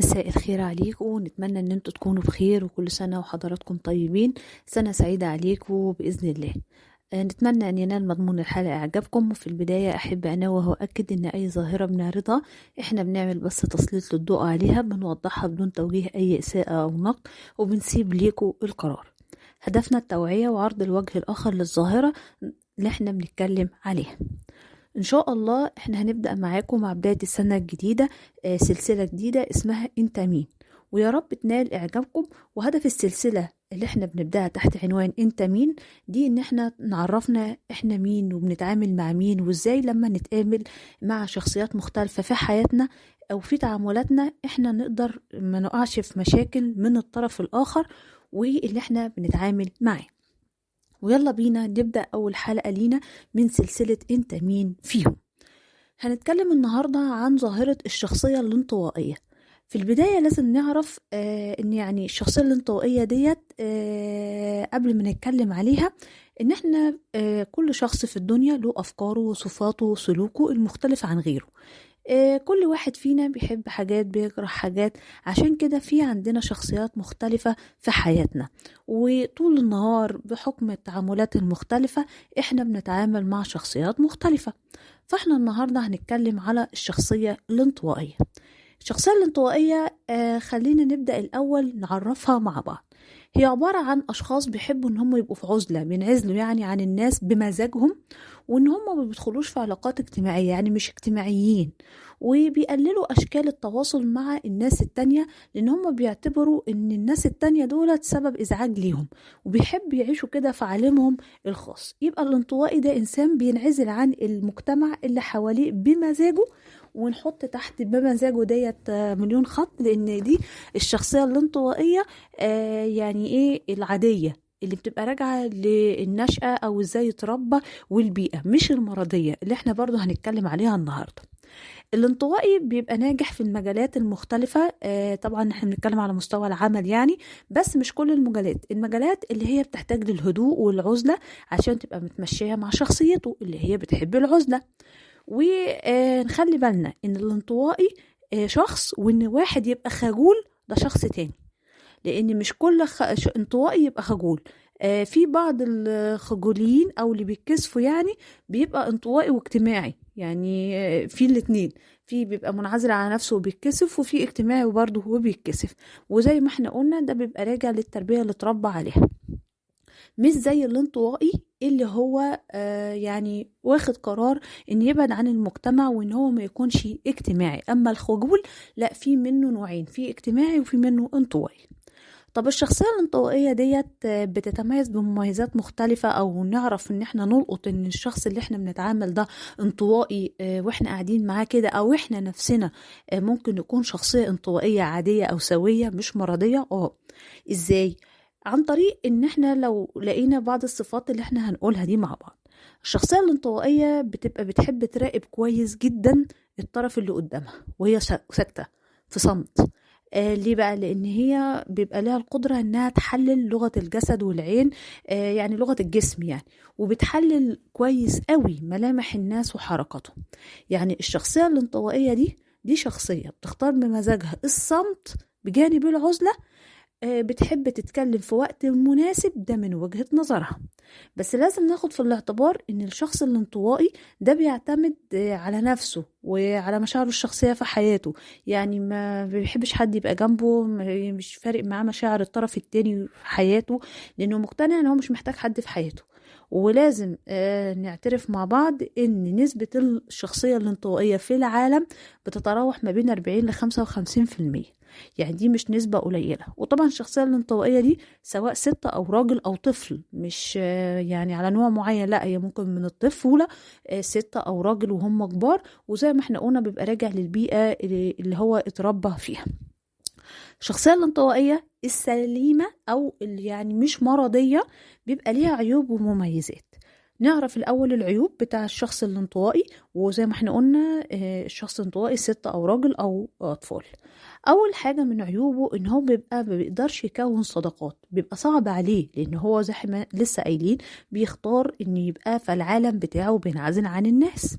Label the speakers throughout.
Speaker 1: مساء الخير عليكم، ونتمنى ان انتوا تكونوا بخير وكل سنة وحضراتكم طيبين. سنة سعيدة عليكم بإذن الله. نتمنى ان ينال مضمون الحلقة اعجابكم. وفي البداية احب انوه واؤكد ان اي ظاهرة بنعرضها احنا بنعمل بس تسليط للضوء عليها، بنوضحها بدون توجيه اي اساءة او نقد، وبنسيب ليكم القرار. هدفنا التوعية وعرض الوجه الاخر للظاهرة اللي احنا بنتكلم عليها. ان شاء الله احنا هنبدأ معاكم مع بداية السنة الجديدة سلسلة جديدة اسمها انت مين، ويا رب تنال اعجابكم. وهدف السلسلة اللي احنا بنبدأها تحت عنوان انت مين دي ان احنا نعرفنا احنا مين وبنتعامل مع مين، وازاي لما نتقابل مع شخصيات مختلفة في حياتنا او في تعاملاتنا احنا نقدر ما نقعش في مشاكل من الطرف الاخر واللي احنا بنتعامل معاه. ويلا بينا نبدأ أول حلقة لينا من سلسلة أنت مين فيهم. هنتكلم النهاردة عن ظاهرة الشخصية الانطوائية. في البداية لازم نعرف ان يعني الشخصية الانطوائية ديت قبل ما نتكلم عليها ان احنا كل شخص في الدنيا له أفكاره وصفاته وسلوكه المختلف عن غيره. كل واحد فينا بيحب حاجات بيكره حاجات، عشان كده في عندنا شخصيات مختلفة في حياتنا، وطول النهار بحكم التعاملات المختلفة احنا بنتعامل مع شخصيات مختلفة. فاحنا النهاردة هنتكلم على الشخصية الانطوائية. الشخصية الانطوائية خلينا نبدأ الأول نعرفها مع بعض. هي عبارة عن أشخاص بيحبوا إن هم يبقوا في عزلة، بينعزلوا يعني عن الناس بمزاجهم، وإن هم ما بيدخلوش في علاقات اجتماعية، يعني مش اجتماعيين، وبيقللوا أشكال التواصل مع الناس التانية، لأن هم بيعتبروا إن الناس التانية دولت سبب إزعاج ليهم، وبيحب يعيشوا كده في عالمهم الخاص. يبقى الانطوائي ده إنسان بينعزل عن المجتمع اللي حواليه بمزاجه، ونحط تحت بمزاجه ديت مليون خط، لأن دي الشخصية الانطوائية يعني ايه العادية اللي بتبقى راجعة للنشأة او ازاي يتربى، والبيئة مش المرضية اللي احنا برضو هنتكلم عليها النهاردة. الانطوائي بيبقى ناجح في المجالات المختلفة. طبعا احنا بنتكلم على مستوى العمل يعني، بس مش كل المجالات اللي هي بتحتاج للهدوء والعزلة عشان تبقى متمشية مع شخصيته اللي هي بتحب العزلة. ونخلي بالنا ان الانطوائي شخص، وان واحد يبقى خجول ده شخص تاني، لان مش كل انطوائي يبقى خجول. في بعض الخجولين او اللي بيتكسفوا يعني بيبقى انطوائي واجتماعي، يعني في الاتنين، في بيبقى منعزل على نفسه وبيتكسف، وفي اجتماعي وبرضه هو بيتكسف. وزي ما احنا قلنا ده بيبقى راجع للتربية اللي اتربى عليها، مش زي الانطوائي اللي هو يعني واخد قرار ان يبعد عن المجتمع وان هو ما يكونش اجتماعي. اما الخجول لا، في منه نوعين، في اجتماعي وفي منه انطوائي. طب الشخصية الانطوائية ديت بتتميز بمميزات مختلفة، او نعرف ان احنا نلقط ان الشخص اللي احنا بنتعامل ده انطوائي واحنا قاعدين معاه كده، او احنا نفسنا ممكن نكون شخصية انطوائية عادية او سوية مش مرضية. ازاي؟ عن طريق ان احنا لو لقينا بعض الصفات اللي احنا هنقولها دي مع بعض. الشخصية الانطوائية بتبقى بتحب تراقب كويس جدا الطرف اللي قدامها وهي ساكتة في صمت. ليه بقى؟ لان هي بيبقى لها القدرة انها تحلل لغة الجسد والعين، يعني لغة الجسم يعني، وبتحلل كويس قوي ملامح الناس وحركاتهم. يعني الشخصية الانطوائية دي شخصية بتختار بمزاجها الصمت بجانب العزلة. بتحب تتكلم في وقت مناسب، ده من وجهة نظرها. بس لازم ناخد في الاعتبار ان الشخص الانطوائي ده بيعتمد على نفسه وعلى مشاعره الشخصية في حياته، يعني ما بيحبش حد يبقى جنبه، مش فارق معاه مشاعر الطرف التاني في حياته، لانه مقتنع ان هو مش محتاج حد في حياته. ولازم نعترف مع بعض ان نسبة الشخصية الانطوائية في العالم بتتراوح ما بين 40 ل 55%، يعني دي مش نسبة قليلة. وطبعا الشخصية الانطوائية دي سواء ست أو راجل أو طفل، مش يعني على نوع معين، لا هي ممكن من الطفولة ست أو راجل وهم كبار، وزي ما احنا قلنا بيبقى راجع للبيئة اللي هو اتربى فيها. الشخصية الانطوائية السليمة أو اللي يعني مش مرضية بيبقى ليها عيوب ومميزات. نعرف الأول العيوب بتاع الشخص الانطوائي، وزي ما احنا قلنا الشخص الانطوائي ست أو راجل أو أطفال. أول حاجة من عيوبه إن هو بيبقى ما بيقدرش يكون صداقات، بيبقى صعب عليه، لأن هو زي ما لسه قايلين بيختار إن يبقى في العالم بتاعه بينعزل عن الناس.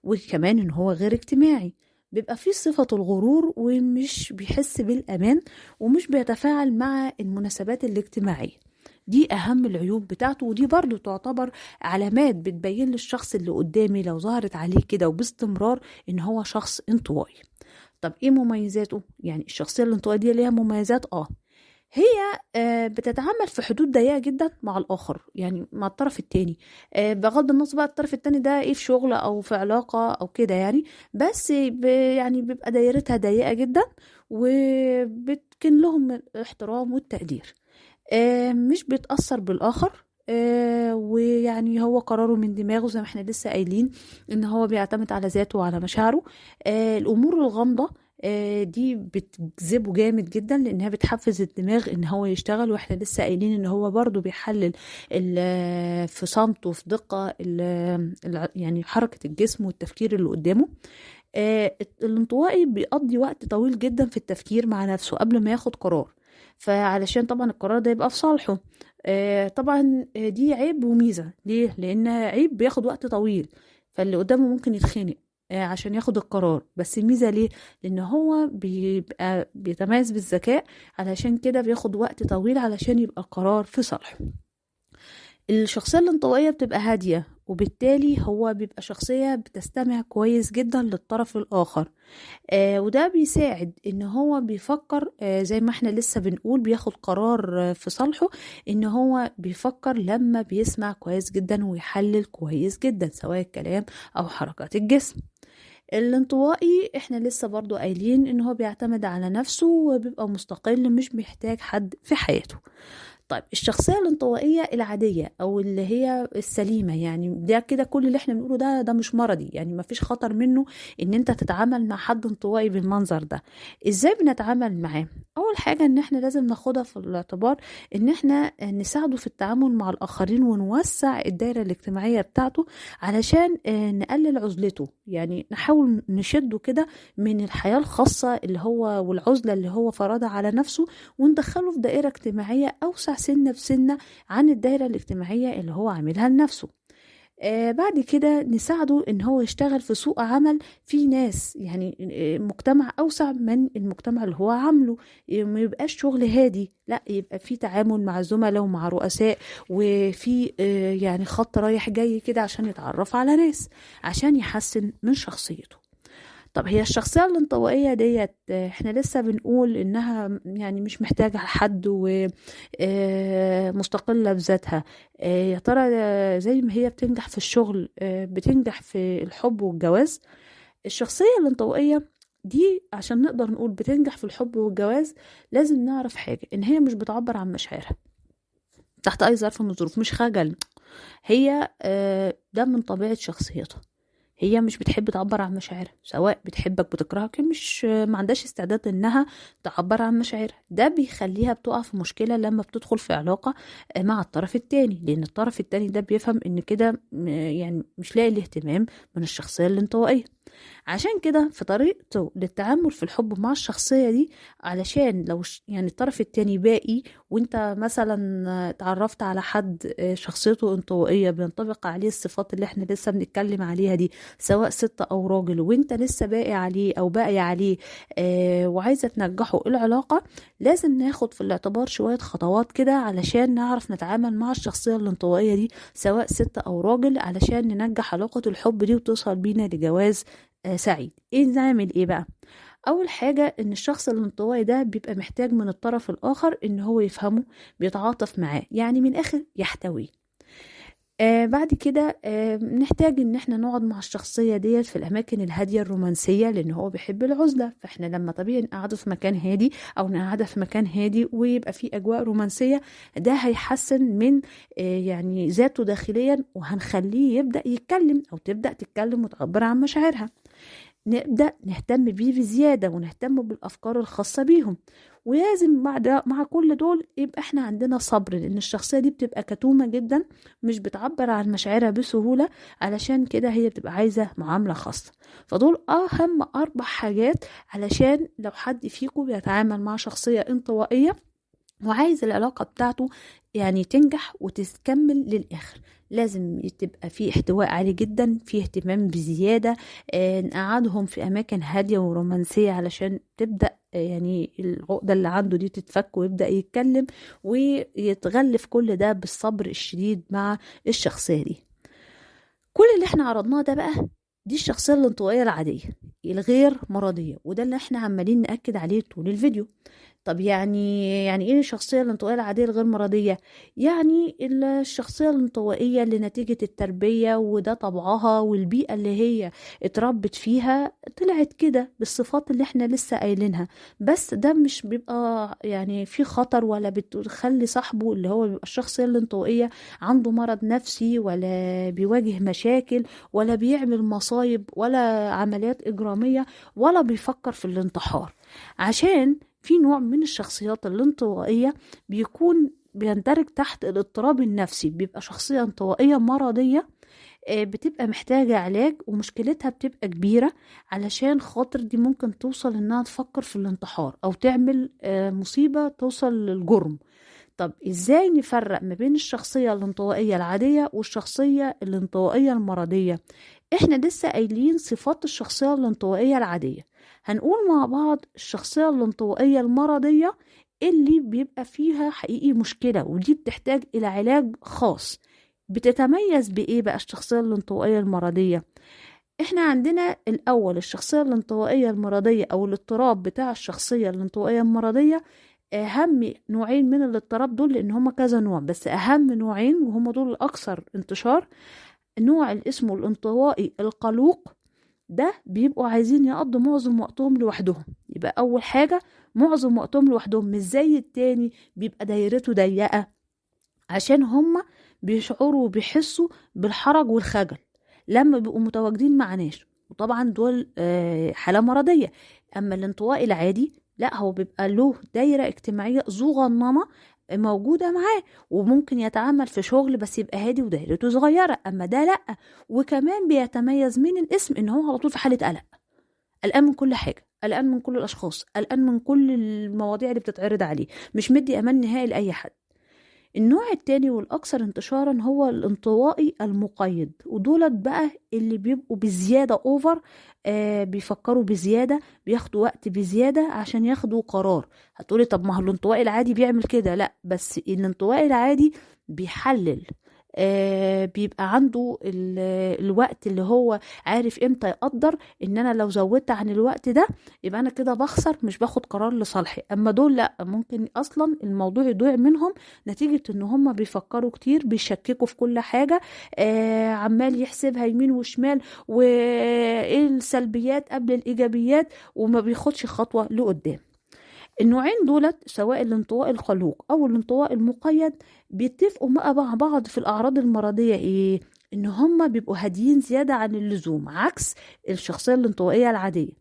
Speaker 1: وكمان إن هو غير اجتماعي، بيبقى فيه صفة الغرور ومش بيحس بالأمان ومش بيتفاعل مع المناسبات الاجتماعية. دي أهم العيوب بتاعته، ودي برضو تعتبر علامات بتبين للشخص اللي قدامي لو ظهرت عليه كده وباستمرار إن هو شخص انطوائي. طب إيه مميزاته؟ يعني الشخصية الانطوائية دي ليها مميزات هي بتتعامل في حدود ضيقة جدا مع الآخر، يعني مع الطرف التاني، بغض النظر بقى الطرف التاني ده ايه، في شغل أو في علاقة أو كده يعني. بس يعني بيبقى دايرتها ضيقة جدا، وبتكن لهم الاحترام والتقدير. مش بيتأثر بالآخر. ويعني هو قراره من دماغه زي ما احنا لسه قايلين، ان هو بيعتمد على ذاته وعلى مشاعره. الأمور الغامضة دي بتجذبه جامد جدا، لانها بتحفز الدماغ ان هو يشتغل. واحنا لسه قايلين ان هو برضو بيحلل في صمت وفي دقة يعني حركة الجسم والتفكير اللي قدامه. الانطوائي بيقضي وقت طويل جدا في التفكير مع نفسه قبل ما ياخد قرار، فعلشان طبعا القرار ده يبقى في صالحه. طبعا دي عيب وميزة. ليه؟ لأنها عيب بياخد وقت طويل، فاللي قدامه ممكن يتخنق عشان ياخد القرار. بس الميزة ليه؟ لأن هو بيبقى بيتميز بالذكاء، علشان كده بياخد وقت طويل علشان يبقى القرار في صالحه. الشخصية الانطوائية بتبقى هادية، وبالتالي هو بيبقى شخصية بتستمع كويس جدا للطرف الآخر. وده بيساعد ان هو بيفكر، زي ما احنا لسه بنقول بياخد قرار في صالحه، ان هو بيفكر لما بيسمع كويس جدا ويحلل كويس جدا سواء الكلام او حركات الجسم. الانطوائي احنا لسه برضو قايلين ان هو بيعتمد على نفسه وبيبقى مستقل، مش بيحتاج حد في حياته. طيب الشخصية الانطوائية العادية أو اللي هي السليمة، يعني ده كده كل اللي احنا بنقوله ده مش مرضي، يعني مفيش خطر منه إن أنت تتعامل مع حد انطوائي بالمنظر ده. إزاي بنتعامل معاه؟ أول حاجة إن احنا لازم ناخدها في الاعتبار إن احنا نساعده في التعامل مع الآخرين ونوسع الدائرة الاجتماعية بتاعته، علشان نقلل عزلته. يعني نحاول نشده كده من الحياة الخاصة اللي هو والعزلة اللي هو فرضها على نفسه، وندخله في دائرة اجتماعية أوسع سنة بسنة عن الدائرة الاجتماعية اللي هو عاملها لنفسه. بعد كده نساعده ان هو يشتغل في سوق عمل في ناس، يعني مجتمع اوسع من المجتمع اللي هو عامله. ما يبقاش شغل هادي، لا، يبقى في تعامل مع زملاء ومع رؤساء، وفي يعني خط رايح جاي كده عشان يتعرف على ناس، عشان يحسن من شخصيته. طب هي الشخصية الانطوائية ديت احنا لسه بنقول انها يعني مش محتاجة حد ومستقلة بذاتها. يا ترى زي ما هي بتنجح في الشغل بتنجح في الحب والجواز؟ الشخصية الانطوائية دي عشان نقدر نقول بتنجح في الحب والجواز، لازم نعرف حاجة، ان هي مش بتعبر عن مشاعرها تحت اي ظرف من الظروف، مش خجل. هي ده من طبيعة شخصيتها. هي مش بتحب تعبر عن مشاعرها، سواء بتحبك بتكرهك، مش ما عندهاش استعداد انها تعبر عن مشاعرها. ده بيخليها بتقع في مشكلة لما بتدخل في علاقة مع الطرف التاني، لان الطرف التاني ده بيفهم ان كده يعني مش لاقي الاهتمام من الشخصية الانطوائية. عشان كده في طريقته للتعامل في الحب مع الشخصية دي، علشان لو يعني الطرف التاني باقي، وانت مثلا اتعرفت على حد شخصيته انطوائية بينطبق عليه الصفات اللي احنا لسه بنتكلم عليها دي، سواء ست او راجل، وانت لسه باقي عليه او باقي عليه وعايزة تنجحوا العلاقة، لازم ناخد في الاعتبار شوية خطوات كده علشان نعرف نتعامل مع الشخصية الانطوائية دي، سواء ست او راجل، علشان ننجح علاقة الحب دي وتوصل بينا لجواز سعيد. ايه نعمل ايه بقى؟ اول حاجة ان الشخص الانطوائي ده بيبقى محتاج من الطرف الاخر ان هو يفهمه، بيتعاطف معاه، يعني من الاخر يحتويه. بعد كده نحتاج ان احنا نقعد مع الشخصية ديت في الاماكن الهادية الرومانسية، لان هو بيحب العزلة. فاحنا لما طبيعي نقعده في مكان هادي او نقعده في مكان هادي ويبقى فيه اجواء رومانسية، ده هيحسن من يعني ذاته داخليا، وهنخليه يبدأ يتكلم او تبدأ تتكلم وتعبر عن مشاعرها. نبدأ نهتم بيه بزيادة ونهتم بالأفكار الخاصة بيهم. ولازم مع كل دول يبقى احنا عندنا صبر، لأن الشخصية دي بتبقى كتومة جدا، مش بتعبر عن مشاعرها بسهولة، علشان كده هي بتبقى عايزة معاملة خاصة. فدول أهم 4 حاجات علشان لو حد فيكم بيتعامل مع شخصية انطوائية وعايز العلاقة بتاعته يعني تنجح وتكمل للآخر. لازم تبقى في احتواء عالي جدا، في اهتمام بزيادة. نقعدهم في أماكن هادية ورومانسية علشان تبدأ يعني العقدة اللي عنده دي تتفك ويبدأ يتكلم، ويتغلف كل ده بالصبر الشديد مع الشخصية دي. كل اللي احنا عرضناه ده بقى دي الشخصية الانطوائية العادية الغير مرضية، وده اللي احنا عمالين نأكد عليه طول الفيديو. طب يعني ايه الشخصية الانطوائية العادية الغير مرضية؟ يعني الشخصية الانطوائية اللي نتيجة التربية وده طبعها والبيئة اللي هي اتربت فيها طلعت كده بالصفات اللي احنا لسه قايلينها. بس ده مش بيبقى يعني في خطر، ولا بتخلي صاحبه اللي هو بيبقى الشخصية الانطوائية عنده مرض نفسي، ولا بيواجه مشاكل، ولا بيعمل مصايب، ولا عمليات إجرامية، ولا بيفكر في الانتحار. عشان في نوع من الشخصيات الانطوائية بيكون بيندرج تحت الاضطراب النفسي، بيبقى شخصية انطوائية مرضية بتبقى محتاجة علاج، ومشكلتها بتبقى كبيرة علشان خاطر دي ممكن توصل انها تفكر في الانتحار او تعمل مصيبة توصل للجرم. طب ازاي نفرق ما بين الشخصية الانطوائية العادية والشخصية الانطوائية المرضية؟ احنا لسه قايلين صفات الشخصية الانطوائية العادية. هنقول مع بعض الشخصية الانطوائية المرضية اللي بيبقى فيها حقيقي مشكلة، ودي بتحتاج إلى علاج خاص. بتتميز بإيه بقى الشخصية الانطوائية المرضية؟ احنا عندنا الأول الشخصية الانطوائية المرضية أو الاضطراب بتاع الشخصية الانطوائية المرضية. أهم نوعين من الاضطراب دول، لأن هما كذا نوع بس أهم نوعين وهما دول الأكثر انتشار. النوع اللي اسمه الانطوائي القلوق، ده بيبقوا عايزين يقضوا معظم وقتهم لوحدهم. يبقى أول حاجة معظم وقتهم لوحدهم، مش زي التاني بيبقى دايرته ضيقة، عشان هما بيشعروا وبيحسوا بالحرج والخجل لما بيبقوا متواجدين مع ناس، وطبعا دول حالة مرضية. أما الانطوائي العادي لا، هو بيبقى له دايرة اجتماعية صغننة موجودة معاه، وممكن يتعامل في شغل بس يبقى هادي ودايرته صغيرة. أما ده لأ، وكمان بيتميز من الاسم إن هو على طول في حالة قلق، قلقان من كل حاجة، قلقان من كل الأشخاص، قلقان من كل المواضيع اللي بتتعرض عليه، مش مدي أمان نهائي لأي حد. النوع التاني والأكثر انتشارا هو الانطوائي المقيد، ودولت بقى اللي بيبقوا بزيادة أوفر، بيفكروا بزيادة، بياخدوا وقت بزيادة عشان ياخدوا قرار. هتقولي طب ما هو الانطوائي العادي بيعمل كده؟ لا، بس الانطوائي العادي بيحلل، بيبقى عنده الوقت اللي هو عارف امتى يقدر ان انا لو زودت عن الوقت ده يبقى انا كده بخسر، مش باخد قرار لصالحي. اما دول لا، ممكن اصلا الموضوع يضيع منهم نتيجة ان هم بيفكروا كتير، بيشككوا في كل حاجة، عمال يحسبها يمين وشمال، وايه السلبيات قبل الايجابيات، وما بياخدش خطوة لقدام. النوعين دولت سواء الانطواء الخلوق او الانطواء المقيد بيتفقوا بقى مع بعض في الاعراض المرضيه ايه؟ ان هما بيبقوا هاديين زياده عن اللزوم، عكس الشخصيه الانطوائيه العاديه.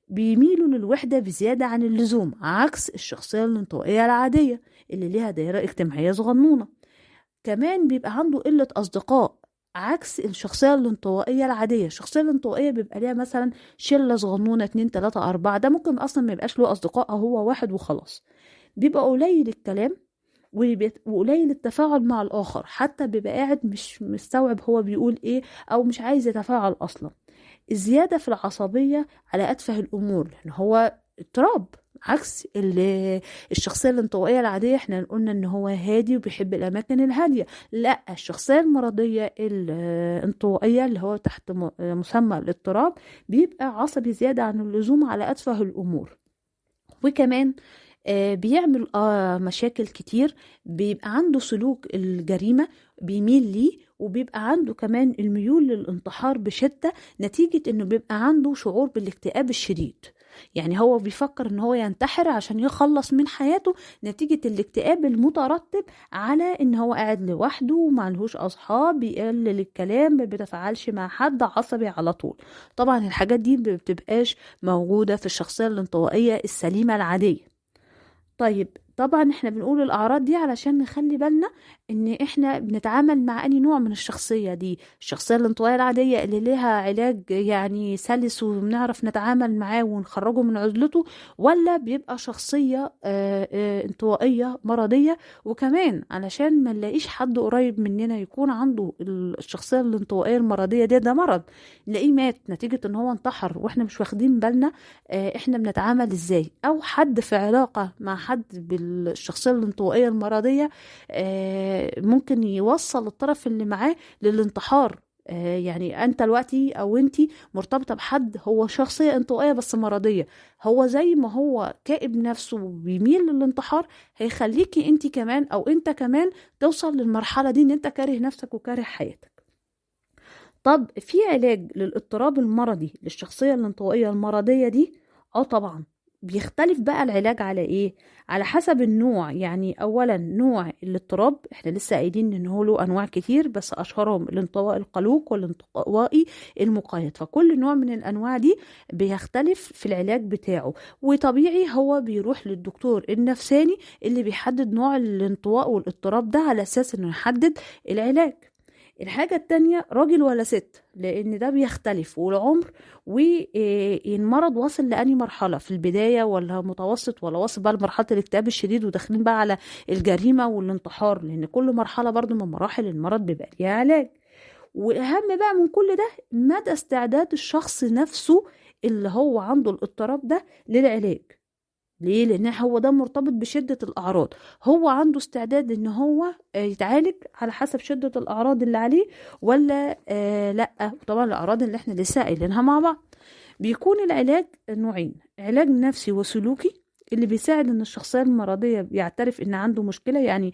Speaker 1: بيميلوا للوحده بزياده عن اللزوم، عكس الشخصيه الانطوائيه العاديه اللي ليها دائره اجتماعيه صغنونه. كمان بيبقى عنده قله اصدقاء، عكس الشخصية الانطوائية العادية. الشخصية الانطوائية بيبقى ليها مثلا شلة صغنونة 2 3 4، ده ممكن أصلا ما يبقاش له أصدقاء أو هو واحد وخلاص. بيبقى قليل الكلام وقليل التفاعل مع الآخر، حتى بيبقى قاعد مش مستوعب هو بيقول إيه، أو مش عايز يتفاعل أصلا. الزيادة في العصبية على أتفه الأمور، لأن هو اضطراب، عكس الشخصية الانطوائية العادية. احنا قلنا ان هو هادي وبيحب الأماكن الهادية. لا، الشخصية المرضية الانطوائية اللي هو تحت مسمى الاضطراب بيبقى عصبي زيادة عن اللزوم على أتفه الأمور، وكمان بيعمل مشاكل كتير، بيبقى عنده سلوك الجريمة بيميل ليه، وبيبقى عنده كمان الميول للانتحار بشدة، نتيجة انه بيبقى عنده شعور بالاكتئاب الشديد. يعني هو بيفكر ان هو ينتحر عشان يخلص من حياته، نتيجة الاكتئاب المترتب على ان هو قاعد لوحده ومعلهوش اصحاب، بيقلل الكلام، ما بيتفاعلش مع حد، عصبي على طول. طبعا الحاجات دي ما بتبقاش موجودة في الشخصية الانطوائية السليمة العادية. طيب طبعا احنا بنقول الاعراض دي علشان نخلي بالنا ان احنا بنتعامل مع اني نوع من الشخصية دي، الشخصية الانطوائية العادية اللي لها علاج يعني سلس وبنعرف نتعامل معاه ونخرجه من عزلته، ولا بيبقى شخصية انطوائية مرضية. وكمان علشان ما نلاقيش حد قريب مننا يكون عنده الشخصية الانطوائية المرضية دي، ده مرض، نلاقيه مات نتيجة ان هو انتحر واحنا مش واخدين بالنا، احنا بنتعامل ازاي. او حد في علاقة مع حد بالشخصية الانطوائية المرضية ممكن يوصل الطرف اللي معاه للانتحار. يعني انت دلوقتي او انتي مرتبطة بحد هو شخصية انطوائية بس مرضية، هو زي ما هو كائب نفسه وبيميل للانتحار، هيخليكي انتي كمان او انت كمان توصل للمرحلة دي ان انت كاره نفسك وكاره حياتك. طب في علاج للاضطراب المرضي للشخصية الانطوائية المرضية دي؟ اه طبعا. بيختلف بقى العلاج على ايه؟ على حسب النوع. يعني اولا نوع الاضطراب، احنا لسه قايلين ان هو له انواع كتير بس اشهرهم الانطواء القلوق والانطوائي المقيد، فكل نوع من الانواع دي بيختلف في العلاج بتاعه. وطبيعي هو بيروح للدكتور النفساني اللي بيحدد نوع الانطواء والاضطراب ده على اساس انه يحدد العلاج. الحاجة التانية راجل ولا ست، لأن ده بيختلف، والعمر، والمرض واصل لأني مرحلة في البداية ولا متوسط ولا واصل بقى لمرحلة الاكتئاب الشديد وداخلين بقى على الجريمة والانتحار، لأن كل مرحلة برضو من مراحل المرض بيبقى ليها علاج. وأهم بقى من كل ده مدى استعداد الشخص نفسه اللي هو عنده الاضطراب ده للعلاج. ليه؟ لان هو ده مرتبط بشدة الاعراض، هو عنده استعداد ان هو يتعالج على حسب شدة الاعراض اللي عليه ولا لا. طبعا الاعراض اللي احنا لسه قايلينها مع بعض. بيكون العلاج نوعين: علاج نفسي وسلوكي، اللي بيساعد ان الشخصية المرضية بيعترف ان عنده مشكلة، يعني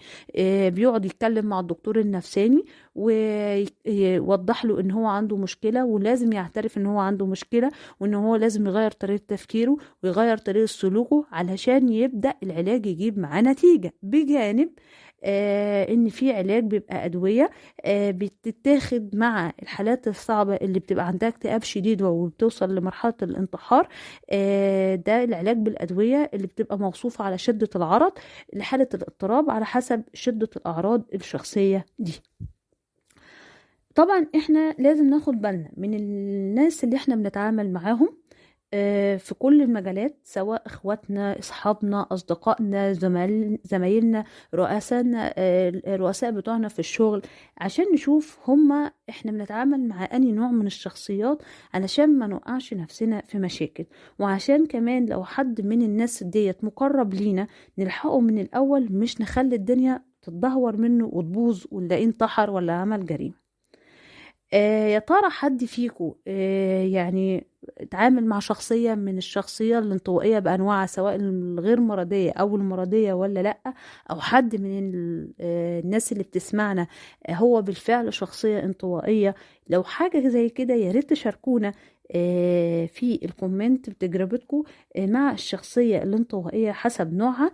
Speaker 1: بيقعد يتكلم مع الدكتور النفساني ويوضح له ان هو عنده مشكلة ولازم يعترف ان هو عنده مشكلة، وان هو لازم يغير طريقة تفكيره ويغير طريقة سلوكه علشان يبدأ العلاج يجيب معاه نتيجة. بجانب ان في علاج بيبقى ادوية بتتاخد مع الحالات الصعبة اللي بتبقى عندها اكتئاب شديد وبتوصل لمرحلة الانتحار. ده العلاج بالأدوية اللي بتبقى موصوفة على شدة العرض لحالة الاضطراب على حسب شدة الأعراض الشخصية دي. طبعا احنا لازم ناخد بالنا من الناس اللي احنا بنتعامل معاهم في كل المجالات، سواء اخواتنا، اصحابنا، اصدقائنا، زمايلنا، رؤسائنا، الرؤساء بتوعنا في الشغل، عشان نشوف هما احنا بنتعامل مع انهي نوع من الشخصيات علشان ما نوقعش نفسنا في مشاكل. وعشان كمان لو حد من الناس ديت مقرب لينا نلحقه من الاول، مش نخلي الدنيا تتدهور منه وتبوظ ونلاقيه انتحر ولا عمل جريمة. يا ترى حد فيكو يعني اتعامل مع شخصية من الشخصية الانطوائية بأنواعها، سواء الغير مرضية أو المرضية ولا لأ؟ أو حد من الناس اللي بتسمعنا هو بالفعل شخصية انطوائية؟ لو حاجة زي كده يا ريت تشاركونا في الكومنت بتجربتكم مع الشخصية الانطوائية حسب نوعها.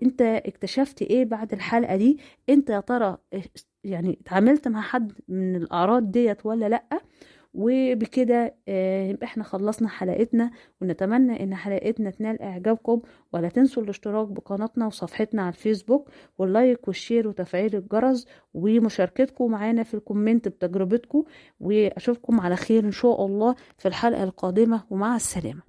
Speaker 1: انت اكتشفت ايه بعد الحلقة دي؟ انت يا ترى يعني اتعاملت مع حد من الأعراض ديت ولا لأ؟ وبكده يبقى احنا خلصنا حلقتنا، ونتمنى ان حلقتنا تنال اعجابكم. ولا تنسوا الاشتراك بقناتنا وصفحتنا على الفيسبوك، واللايك والشير وتفعيل الجرس ومشاركتكم معانا في الكومنت بتجربتكم. واشوفكم على خير ان شاء الله في الحلقة القادمة، ومع السلامة.